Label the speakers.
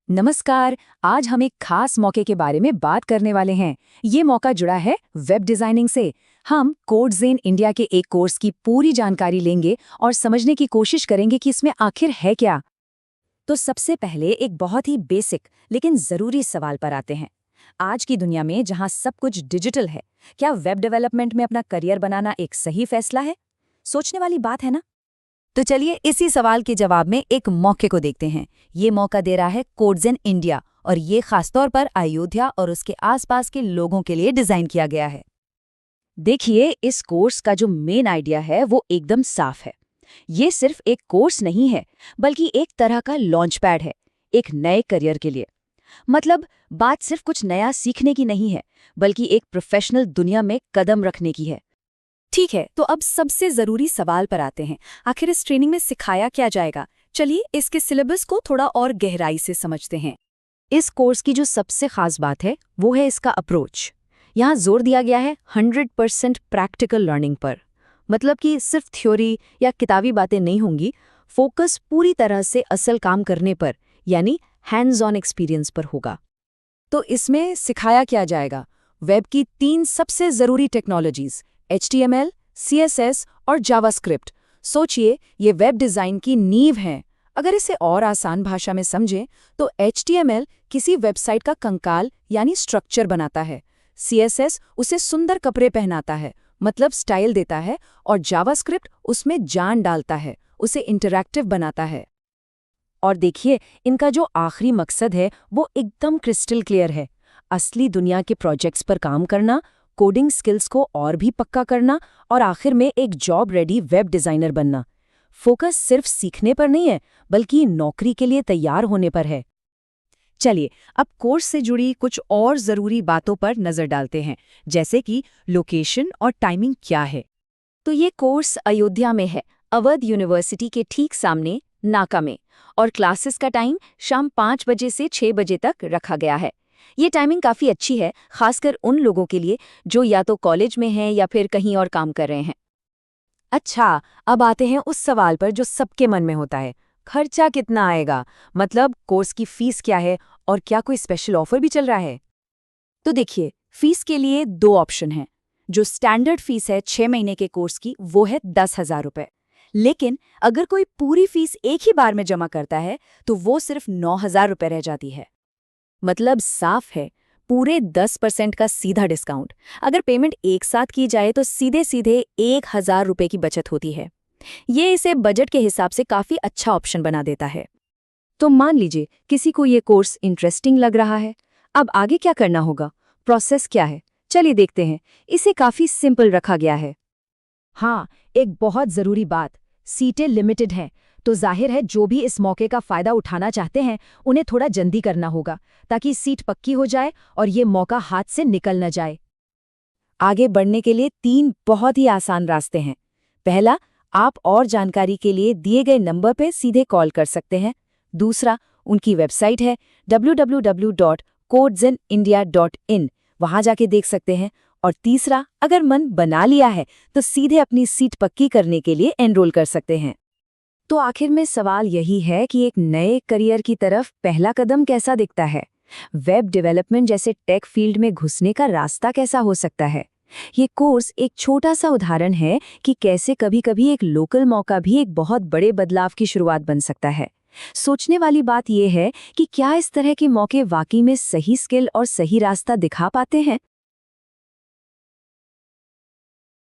Speaker 1: नमस्कार। आज हम एक खास मौके के बारे में बात करने वाले हैं। ये मौका जुड़ा है वेब डिजाइनिंग से। हम कोडजेन इंडिया के एक कोर्स की पूरी जानकारी लेंगे और समझने की कोशिश करेंगे कि इसमें आखिर है क्या। तो सबसे पहले एक बहुत ही बेसिक लेकिन जरूरी सवाल पर आते हैं। आज की दुनिया में जहां सब कुछ डिजिटल है, क्या वेब डेवलपमेंट में अपना करियर बनाना एक सही फैसला है? सोचने वाली बात है ना। तो चलिए इसी सवाल के जवाब में एक मौके को देखते हैं। ये मौका दे रहा है कोडजेन इंडिया और ये खासतौर पर अयोध्या और उसके आसपास के लोगों के लिए डिजाइन किया गया है। देखिए, इस कोर्स का जो मेन आइडिया है वो एकदम साफ है। ये सिर्फ एक कोर्स नहीं है, बल्कि एक तरह का लॉन्च पैड है, एक नए करियर के लिए। मतलब बात सिर्फ कुछ नया सीखने की नहीं है, बल्कि एक प्रोफेशनल दुनिया में कदम रखने की है। ठीक है, तो अब सबसे जरूरी सवाल पर आते हैं। आखिर इस ट्रेनिंग में सिखाया क्या जाएगा? चलिए इसके सिलेबस को थोड़ा और गहराई से समझते हैं। इस कोर्स की जो सबसे खास बात है वो है इसका अप्रोच। यहाँ जोर दिया गया है 100% प्रैक्टिकल लर्निंग पर। मतलब कि सिर्फ थ्योरी या किताबी बातें नहीं होंगी, फोकस पूरी तरह से असल काम करने पर, यानी हैंड्स ऑन एक्सपीरियंस पर होगा। तो इसमें सिखाया क्या जाएगा? वेब की 3 सबसे जरूरी टेक्नोलॉजीज HTML, CSS और जावास्क्रिप्ट। सोचिए, ये वेब डिज़ाइन की नींव हैं। अगर इसे और आसान भाषा में समझें तो HTML किसी वेबसाइट का कंकाल यानी स्ट्रक्चर बनाता है, CSS उसे सुंदर कपड़े पहनाता है, मतलब स्टाइल देता है, और जावास्क्रिप्ट उसमें जान डालता है, उसे इंटरैक्टिव बनाता है। और देखिए, इनका जो आखिरी मकसद है वो एकदम क्रिस्टल क्लियर है। असली दुनिया के प्रोजेक्ट्स पर काम करना, कोडिंग स्किल्स को और भी पक्का करना और आखिर में एक जॉब रेडी वेब डिज़ाइनर बनना। फोकस सिर्फ सीखने पर नहीं है, बल्कि नौकरी के लिए तैयार होने पर है। चलिए अब कोर्स से जुड़ी कुछ और ज़रूरी बातों पर नज़र डालते हैं, जैसे कि लोकेशन और टाइमिंग क्या है। तो ये कोर्स अयोध्या में है, अवध यूनिवर्सिटी के ठीक सामने नाका में, और क्लासेस का टाइम शाम 5 बजे से 6 बजे तक रखा गया है। ये टाइमिंग काफ़ी अच्छी है, खासकर उन लोगों के लिए जो या तो कॉलेज में हैं या फिर कहीं और काम कर रहे हैं। अच्छा, अब आते हैं उस सवाल पर जो सबके मन में होता है। खर्चा कितना आएगा? मतलब कोर्स की फीस क्या है और क्या कोई स्पेशल ऑफर भी चल रहा है? तो देखिए, फीस के लिए 2 ऑप्शन हैं। जो स्टैंडर्ड फीस है 6 महीने के कोर्स की, वो है 10,000 रुपये। लेकिन अगर कोई पूरी फीस एक ही बार में जमा करता है तो वो सिर्फ 9,000 रुपये रह जाती है। मतलब साफ है, पूरे 10% का सीधा डिस्काउंट। अगर पेमेंट एक साथ की जाए तो सीधे सीधे 1,000 रुपये की बचत होती है। ये इसे बजट के हिसाब से काफ़ी अच्छा ऑप्शन बना देता है। तो मान लीजिए किसी को ये कोर्स इंटरेस्टिंग लग रहा है। अब आगे क्या करना होगा? प्रोसेस क्या है? चलिए देखते हैं। इसे काफ़ी सिंपल रखा गया है। हाँ, एक बहुत ज़रूरी बात, सीटें लिमिटेड हैं, तो जाहिर है जो भी इस मौके का फ़ायदा उठाना चाहते हैं उन्हें थोड़ा जल्दी करना होगा, ताकि सीट पक्की हो जाए और ये मौका हाथ से निकल न जाए। आगे बढ़ने के लिए 3 बहुत ही आसान रास्ते हैं। पहला, आप और जानकारी के लिए दिए गए नंबर पर सीधे कॉल कर सकते हैं। दूसरा, उनकी वेबसाइट है www.codezenindia.in, वहाँ जाके देख सकते हैं। और तीसरा, अगर मन बना लिया है तो सीधे अपनी सीट पक्की करने के लिए एनरोल कर सकते हैं। तो आखिर में सवाल यही है कि एक नए करियर की तरफ पहला कदम कैसा दिखता है? वेब डेवलपमेंट जैसे टेक फील्ड में घुसने का रास्ता कैसा हो सकता है? ये कोर्स एक छोटा सा उदाहरण है कि कैसे कभी-कभी एक लोकल मौका भी एक बहुत बड़े बदलाव की शुरुआत बन सकता है। सोचने वाली बात यह है कि क्या इस तरह के मौके वाकई में सही स्किल और सही रास्ता दिखा पाते हैं?